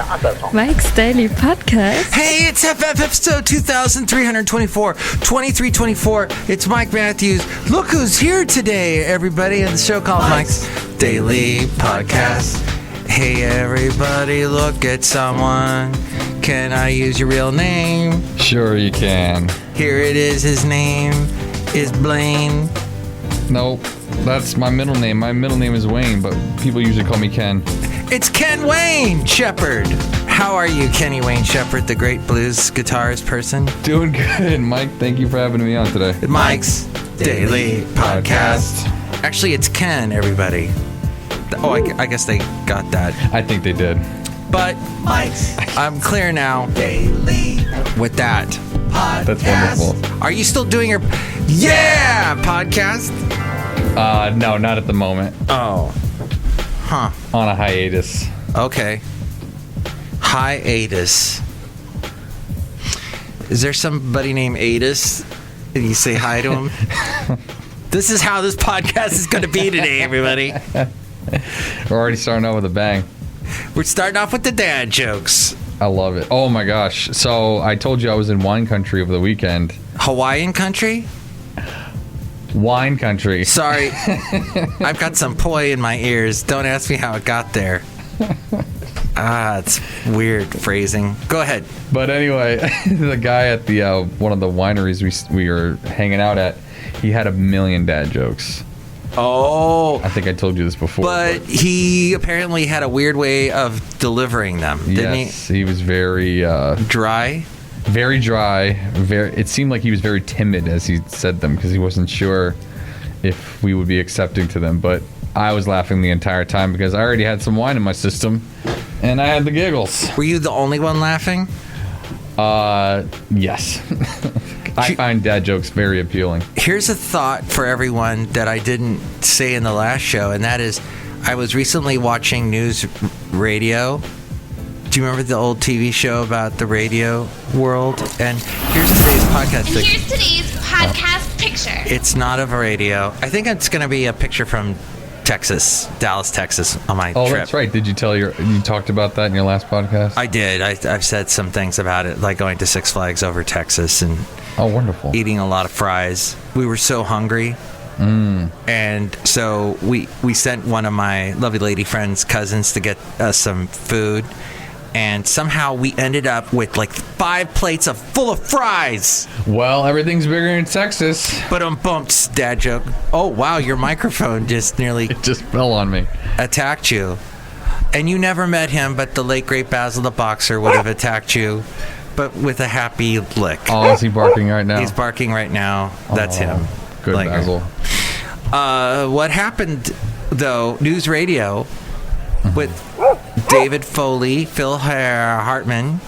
Mike's Daily Podcast. Hey, it's episode 2324. It's Mike Matthews. Look who's here today, everybody, in the show called Mike's Daily Podcast. Hey, everybody, look at someone. Can I use your real name? Sure you can. Here it is. His name is Blaine. Nope, that's my middle name. My middle name is Wayne, but people usually call me Ken. It's Ken Wayne Shepherd. How are you, Kenny Wayne Shepherd, the great blues guitarist person? Doing good, Mike. Thank you for having me on today. Mike's Daily Podcast. Actually, it's Ken, everybody. Oh, I guess they got that. I think they did. But Mike's, I'm clear now. Daily with that. That's wonderful. Are you still doing your podcast? No, not at the moment. Oh. Huh. On a hiatus. Okay. Hiatus. Is there somebody named Atus? Can you say hi to him? This is how this podcast is going to be today, everybody. We're already starting out with a bang. We're starting off with the dad jokes. I love it. Oh my gosh. So I told you I was in wine country over the weekend. Hawaiian country? Wine country. Sorry. I've got some poi in my ears. Don't ask me how it got there. It's weird phrasing. Go ahead. But anyway, the guy at the one of the wineries we were hanging out at, he had 1 million dad jokes. Oh. I think I told you this before. But he apparently had a weird way of delivering them, didn't he? Yes, he was very... dry? Very dry. It seemed like he was very timid as he said them because he wasn't sure if we would be accepting to them. But I was laughing the entire time because I already had some wine in my system and I had the giggles. Were you the only one laughing? Yes. I find dad jokes very appealing. Here's a thought for everyone that I didn't say in the last show, and that is I was recently watching news radio. Do you remember the old TV show about the radio world? And here's today's podcast picture. It's not of a radio. I think it's going to be a picture from Dallas, Texas, on my trip. Oh, that's right. Did you you talked about that in your last podcast? I did. I've said some things about it, like going to Six Flags over Texas and wonderful. Eating a lot of fries. We were so hungry. And so we sent one of my lovely lady friends' cousins to get us some food. And somehow we ended up with like 5 plates full of fries. Well, everything's bigger in Texas. But bumps, dad joke. Oh, wow, your microphone just nearly... It just fell on me. Attacked you. And you never met him, but the late, great Basil the Boxer would have attacked you, but with a happy lick. Oh, is he barking right now? He's barking right now. That's him. Good, Basil. What happened, though, news radio with David Foley, Phil Hartman,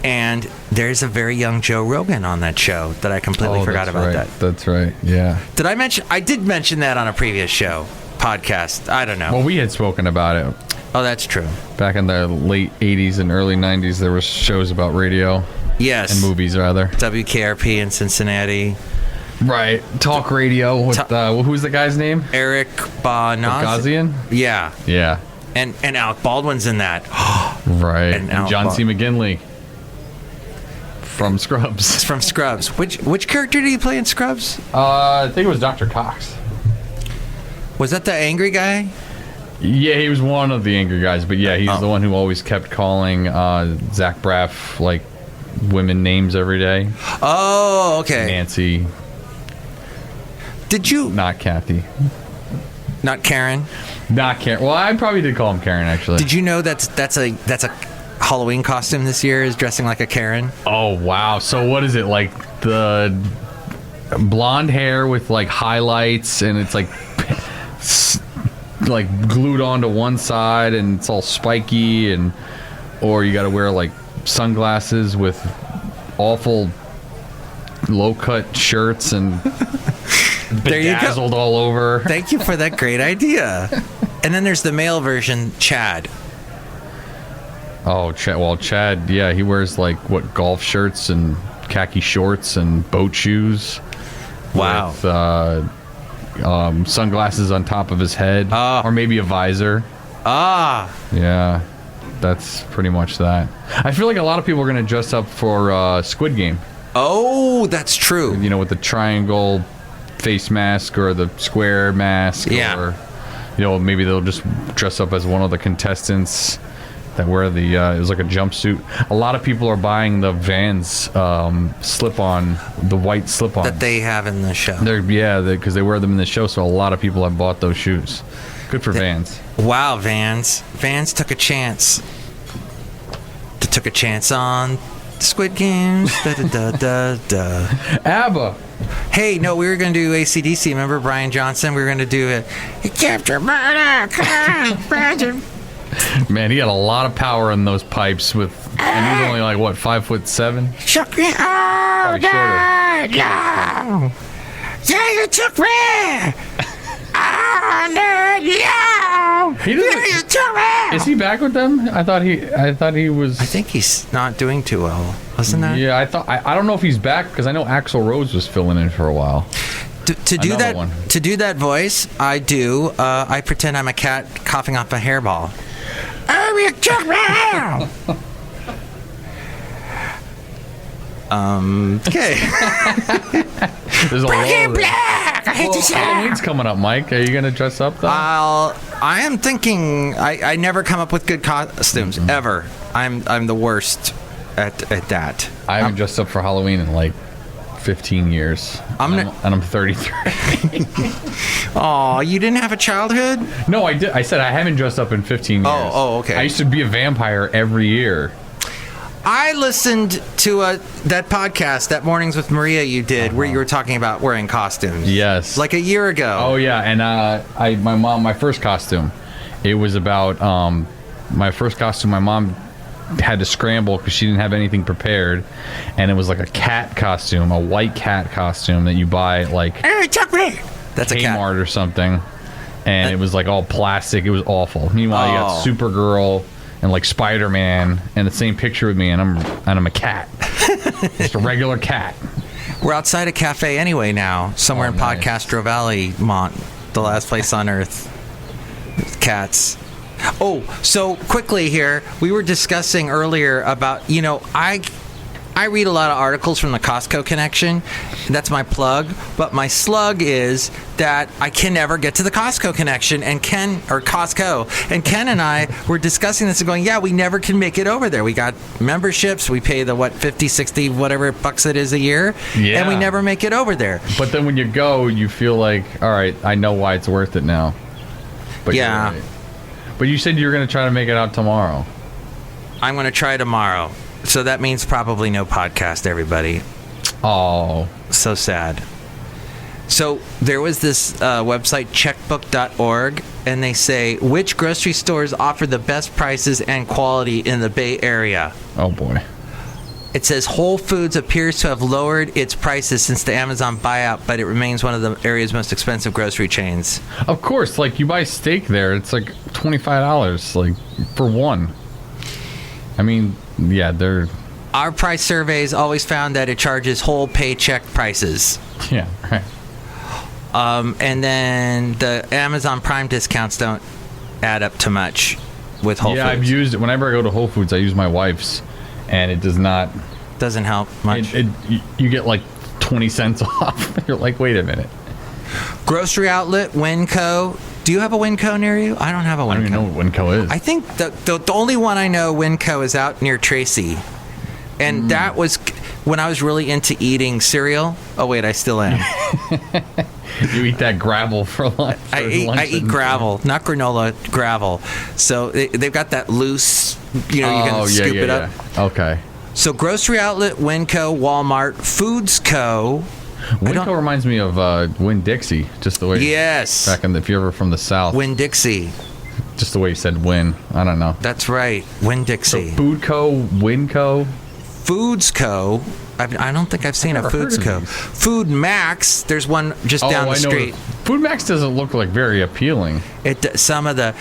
and there's a very young Joe Rogan on that show that I completely forgot about that. That's right, yeah. Did I mention? I did mention that on a previous podcast. I don't know. Well, we had spoken about it. Oh, that's true. Back in the late 80s and early 90s, there were shows about radio. Yes. And movies, rather. WKRP in Cincinnati. Right. Talk radio with, who's the guy's name? Eric Bogosian? Yeah. Yeah. And Alec Baldwin's in that. Right. And John C. McGinley. From Scrubs. It's from Scrubs. Which character did he play in Scrubs? I think it was Dr. Cox. Was that the angry guy? Yeah, he was one of the angry guys, but yeah, he's the one who always kept calling Zach Braff like women names every day. Oh, okay. Nancy. Did you? Not Kathy. Not Karen. Not Karen. Well, I probably did call him Karen actually. Did you know that's a Halloween costume this year is dressing like a Karen? Oh wow! So what is it like? The blonde hair with like highlights, and it's like glued onto one side, and it's all spiky, or you got to wear like sunglasses with awful low-cut shirts and bedazzled all over. Thank you for that great idea. And then there's the male version, Chad. Oh, Chad, yeah, he wears like golf shirts and khaki shorts and boat shoes. Wow. With sunglasses on top of his head, or maybe a visor. Ah. Yeah. that's pretty much that. I feel like a lot of people are going to dress up for Squid Game. Oh, that's true. You know, with the triangle face mask or the square mask. Yeah. Or, you know, maybe they'll just dress up as one of the contestants that wear the, it was like a jumpsuit. A lot of people are buying the Vans slip-on, the white slip-on. That they have in the show. Because they wear them in the show, so a lot of people have bought those shoes. Good for Vans. Wow, Vans. Vans took a chance. They took a chance on Squid Games. ABBA. Hey, no, we were going to do AC/DC. Remember Brian Johnson? We were going to do it. Man, he had a lot of power in those pipes and he's only like, what, 5'7"? Shook me. Oh, no. Yeah, you took me. Oh, no. You took me. Is he back with them? I thought he was. I think he's not doing too well. Wasn't that? Yeah, I don't know if he's back because I know Axl Rose was filling in for a while. To do that voice, I do. I pretend I'm a cat coughing off a hairball. Oh, you took me. Okay. There's a lot. Black. I hate this. Halloween's coming up, Mike. Are you gonna dress up though? I am thinking. I never come up with good costumes ever. I'm the worst at that. I haven't dressed up for Halloween in like 15 years. And I'm 33. Oh, you didn't have a childhood? No, I did. I said I haven't dressed up in 15 years. Oh, okay. I used to be a vampire every year. I listened to that podcast, that Mornings with Maria you did, where you were talking about wearing costumes. Yes. Like a year ago. Oh, yeah. And my first costume, it was about my first costume. My mom had to scramble because she didn't have anything prepared, and it was like a cat costume, a white cat costume that you buy at like That's a cat. Kmart or something, and it was like all plastic. It was awful. Meanwhile, you got Supergirl and like Spider-Man and the same picture with me, and I'm a cat. Just a regular cat. We're outside a cafe anyway now, somewhere in nice. Podcastro Valley, Mont, the last place on earth. Cats. Oh, so quickly here, we were discussing earlier about, I read a lot of articles from the Costco Connection. That's my plug. But my slug is that I can never get to the Costco Connection. And Costco. And Ken and I were discussing this and going, yeah, we never can make it over there. We got memberships. We pay the, 50, 60, whatever bucks it is a year. Yeah. And we never make it over there. But then when you go, you feel like, all right, I know why it's worth it now. But yeah. Right. But you said you were going to try to make it out tomorrow. I'm going to try tomorrow. So that means probably no podcast, everybody. Oh. So sad. So there was this website, checkbook.org, and they say, which grocery stores offer the best prices and quality in the Bay Area? Oh, boy. It says Whole Foods appears to have lowered its prices since the Amazon buyout, but it remains one of the area's most expensive grocery chains. Of course, like you buy steak there, it's like $25, like for one. I mean, yeah, they're... Our price surveys always found that it charges whole paycheck prices. Yeah, right. And then the Amazon Prime discounts don't add up to much with Whole Foods. Yeah, I've used it. Whenever I go to Whole Foods, I use my wife's, and it does not... Doesn't help much. You get like 20 cents off. You're like, wait a minute. Grocery outlet, Winco. Do you have a Winco near you? I don't have a Winco. I don't even know what Winco is. I think the only one I know, Winco, is out near Tracy. And that was when I was really into eating cereal. Oh, wait, I still am. You eat that gravel for lunch. I eat gravel, not granola, gravel. So they've got that loose, you can scoop it up. Yeah. Okay. So grocery outlet, Winco, Walmart, Foods Co. Winco reminds me of Winn-Dixie, just the way. Yes. If you're ever from the South. Winn-Dixie. Just the way you said Win. I don't know. That's right. Winn-Dixie. So Food Co., Winco. Foods Co. I don't think I've seen a Foods Co. Food Max. There's one just down the street. Food Max doesn't look like very appealing. Some of the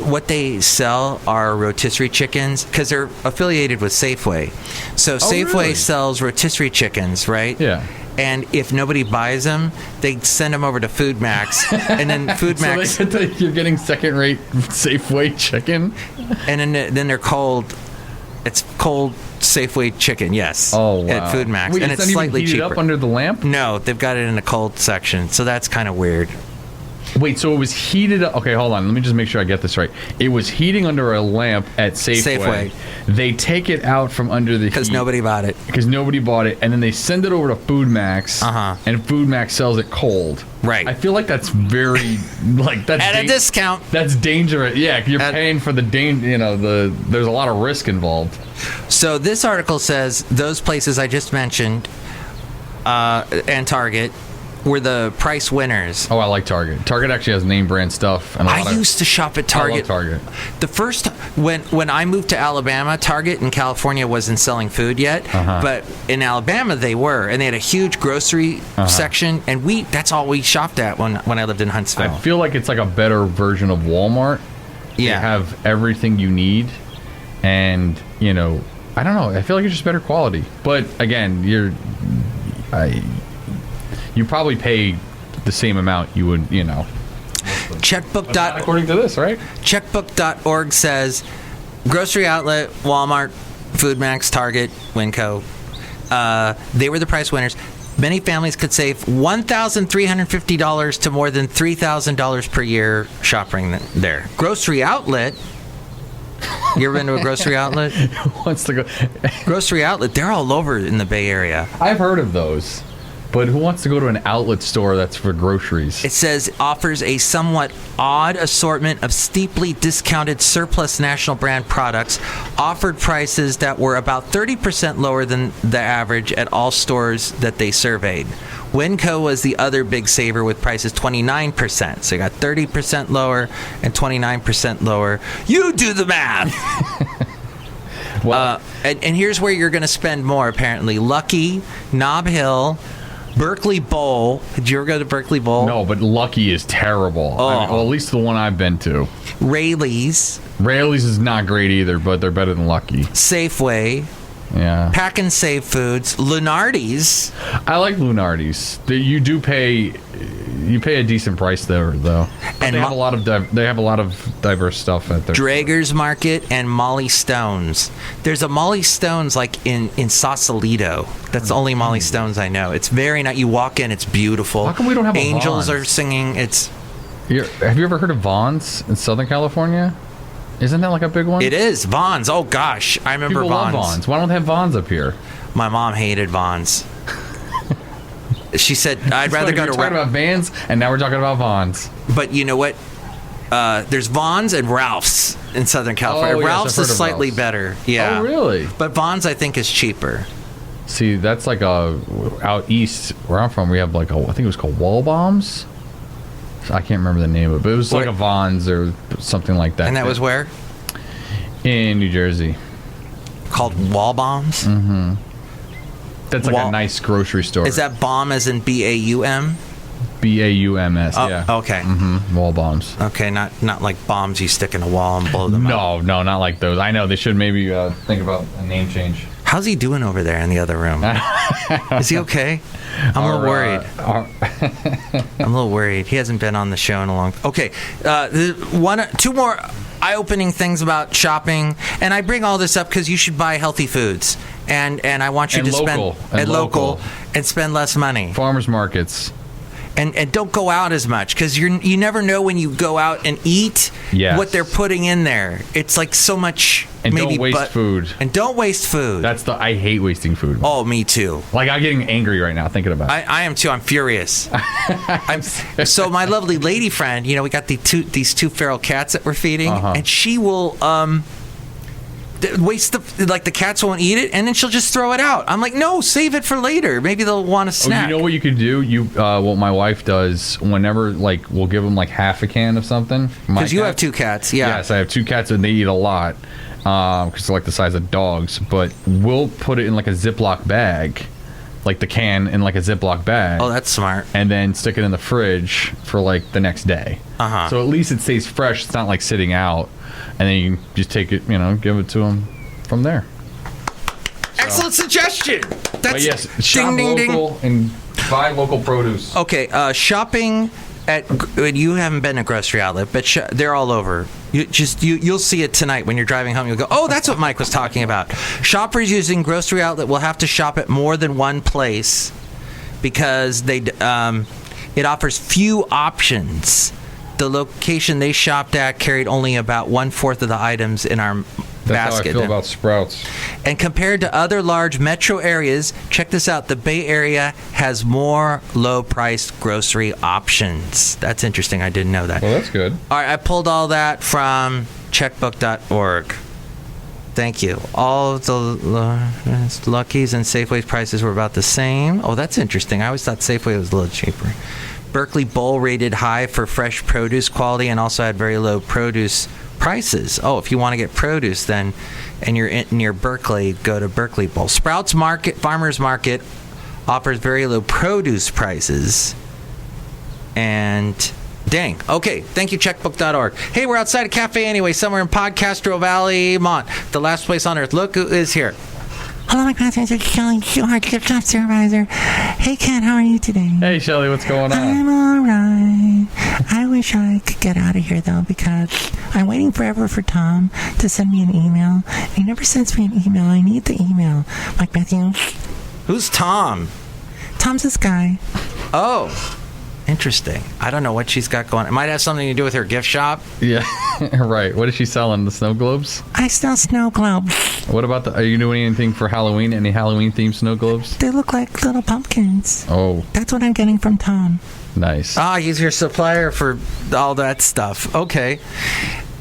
what they sell are rotisserie chickens because they're affiliated with Safeway. So Safeway really? sells rotisserie chickens, right? Yeah. and if nobody buys them, they send them over to Food Max, and then Food Max. So you're getting second-rate Safeway chicken, and then they're cold. It's cold Safeway chicken, yes. Oh, wow. At Food Max, Wait, and it's slightly heated cheaper. Up under the lamp? No, they've got it in the cold section, so that's kind of weird. Wait, so it was heated up. Okay, hold on. Let me just make sure I get this right. It was heating under a lamp at Safeway. They take it out from under the because nobody bought it. Because nobody bought it, and then they send it over to Food Max. And Food Max sells it cold. Right. I feel like that's very that's at a discount. That's dangerous. Yeah, you're paying for the there's a lot of risk involved. So this article says those places I just mentioned, and Target, were the price winners. Oh, I like Target. Target actually has name brand stuff. And I used to shop at Target. I love Target. The first, when I moved to Alabama, Target in California wasn't selling food yet, but in Alabama they were, and they had a huge grocery section, and that's all we shopped at when I lived in Huntsville. I feel like it's like a better version of Walmart. Yeah. You have everything you need, and I don't know. I feel like it's just better quality. But again, you probably pay the same amount you would, Checkbook. According to this, right? Checkbook.org says grocery outlet, Walmart, Food Max, Target, Winco. They were the price winners. Many families could save $1,350 to more than $3,000 per year shopping there. Grocery outlet. You ever been to a grocery outlet? Who wants to go? Grocery outlet. They're all over in the Bay Area. I've heard of those. But who wants to go to an outlet store that's for groceries? It says offers a somewhat odd assortment of steeply discounted surplus national brand products, offered prices that were about 30% lower than the average at all stores that they surveyed. Winco was the other big saver with prices 29%. So you got 30% lower and 29% lower. You do the math! Well, and here's where you're going to spend more, apparently. Lucky, Nob Hill, Berkeley Bowl. Did you ever go to Berkeley Bowl? No, but Lucky is terrible. Oh. Well, at least the one I've been to. Rayleigh's. Rayleigh's is not great either, but they're better than Lucky. Safeway. Yeah. Pack and Save Foods. Lunardi's. I like Lunardi's. You do pay. You pay a decent price there, though. But they have a lot of diverse stuff at their Draeger's Market and Molly Stone's. There's a Molly Stone's like in Sausalito. That's the only Molly Stone's I know. It's very nice. You walk in, it's beautiful. How come we don't have Angels a Vons? are singing. Have you ever heard of Vons in Southern California? Isn't that like a big one? It is. Vons. Oh gosh, I remember People Vons. love Vons. Why don't they have Vons up here? My mom hated Vons. She said, I'd rather go to... We're talking about Vans, and now we're talking about Vons. But you know what? There's Vons and Ralph's in Southern California. Oh, yes, Ralph's I've heard is of slightly Ralph's. better. Yeah. Oh, really? But Vons, I think, is cheaper. See, that's like out east where I'm from, we have like I think it was called Wall Bombs. I can't remember the name of it, but it was like a Vons or something like that. And that was where? In New Jersey. Called Wall Bombs? Mm-hmm. That's like a nice grocery store. Is that bomb as in B-A-U-M? B-A-U-M-S, yeah. Okay. Mm-hmm. Wall bombs. Okay, not like bombs you stick in a wall and blow them up. No, not like those. I know, they should maybe think about a name change. How's he doing over there in the other room? Is he okay? I'm a little worried. I'm a little worried. He hasn't been on the show in a long time. Okay, two more eye-opening things about shopping, and I bring all this up because you should buy healthy foods, and I want you to spend local and spend less money. Farmers markets. And don't go out as much because you never know when you go out and eat what they're putting in there. It's like so much. And don't waste food. And don't waste food. I hate wasting food. Oh, me too. Like I'm getting angry right now thinking about it. I am too. I'm furious. So my lovely lady friend, we got these two feral cats that we're feeding, and she will waste the cats won't eat it, and then she'll just throw it out. I'm like, no, save it for later. Maybe they'll want a snack. You know what you could do? What my wife does whenever we'll give them half a can of something. Because you have two cats, yeah. Yes, I have two cats and they eat a lot because they're like the size of dogs. But we'll put it in a Ziploc bag, like the can in a Ziploc bag. Oh, that's smart. And then stick it in the fridge for the next day. So at least it stays fresh. It's not sitting out. And then you can just take it, give it to them from there. Excellent suggestion. That's yes, shop local and Buy local produce. Okay, shopping you haven't been to Grocery Outlet, but they're all over. You'll see it tonight when you're driving home. You'll go, oh, that's what Mike was talking about. Shoppers using Grocery Outlet will have to shop at more than one place because it offers few options. The location they shopped at carried only about 1/4 of the items in our That's basket. how I feel about Sprouts. And compared to other large metro areas, check this out, the Bay Area has more low-priced grocery options. That's interesting. I didn't know that. Well, that's good. All right, I pulled all that from checkbook.org. Thank you. All of the Lucky's and Safeway's prices were about the same. Oh, that's interesting. I always thought Safeway was a little cheaper. Berkeley Bowl rated high for fresh produce quality and also had very low produce prices. Oh, if you want to get produce then, and you're near Berkeley, go to Berkeley Bowl. Sprouts Farmers Market offers very low produce prices. And dang. Okay, thank you, checkbook.org. Hey, we're outside a cafe anyway, somewhere in Podcastro Valley, Mont, the last place on earth. Look who is here. Hello, my classmates. It's Chely Shoehart, gift shop supervisor. Hey, Ken, how are you today? Hey, Chely, what's going on? I'm all right. I wish I could get out of here, though, because I'm waiting forever for Tom to send me an email. He never sends me an email. I need the email. Mike Matthews. Who's Tom? Tom's this guy. Oh, interesting. I don't know what she's got going. It might have something to do with her gift shop. Yeah, right. What is she selling? The snow globes? I sell snow globes. What about are you doing anything for Halloween? Any Halloween-themed snow globes? They look like little pumpkins. Oh. That's what I'm getting from Tom. Nice. Ah, he's your supplier for all that stuff. Okay.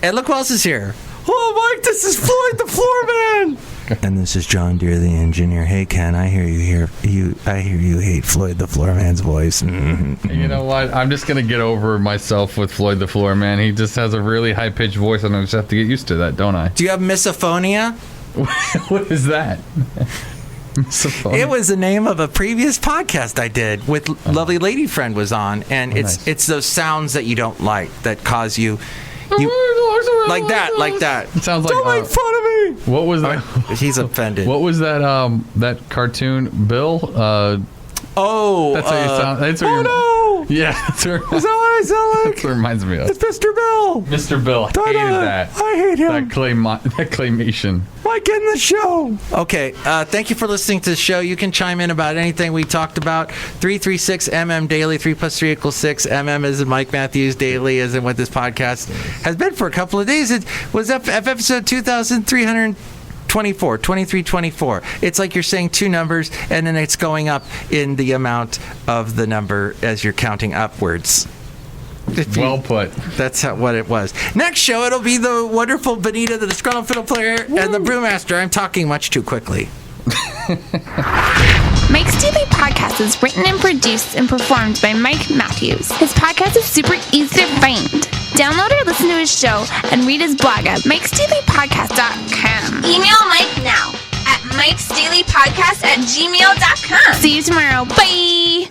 And look who else is here. Oh, Mike, this is Floyd the Floorman. And this is John Deere, the engineer. Hey, Ken, I hear you hate Floyd the Floorman's voice. Mm-hmm. You know what? I'm just going to get over myself with Floyd the Floorman. He just has a really high-pitched voice, and I just have to get used to that, don't I? Do you have misophonia? What is that? Misophonia? It was the name of a previous podcast I did with lovely lady friend was on, and it's those sounds that you don't like that cause you like that. It sounds like don't make fun of me. What was that? He's offended. What was that? That cartoon, Bill? Oh, that's how you sound. That's what no! Yeah, that's what I sound like. That's what it reminds me of. It's Mr. Bill. Mr. Bill. I hated that. I hate him. That claymation. Mike, in the show. Okay, thank you for listening to the show. You can chime in about anything we talked about. 336MM Daily. 3 + 3 = 6. MM is in Mike Matthews. Daily is in what this podcast has been for a couple of days. It was episode 2324. It's like you're saying two numbers, and then it's going up in the amount of the number as you're counting upwards. Well put. That's what it was. Next show, it'll be the wonderful Benita, the Disgruntled Fiddle Player, and the Brewmaster. I'm talking much too quickly. Mike's Daily Podcast is written and produced and performed by Mike Matthews. His podcast is super easy to find. Download or listen to his show and read his blog at MikesDailyPodcast.com. Email Mike now at MikesDailyPodcast@gmail.com. See you tomorrow. Bye!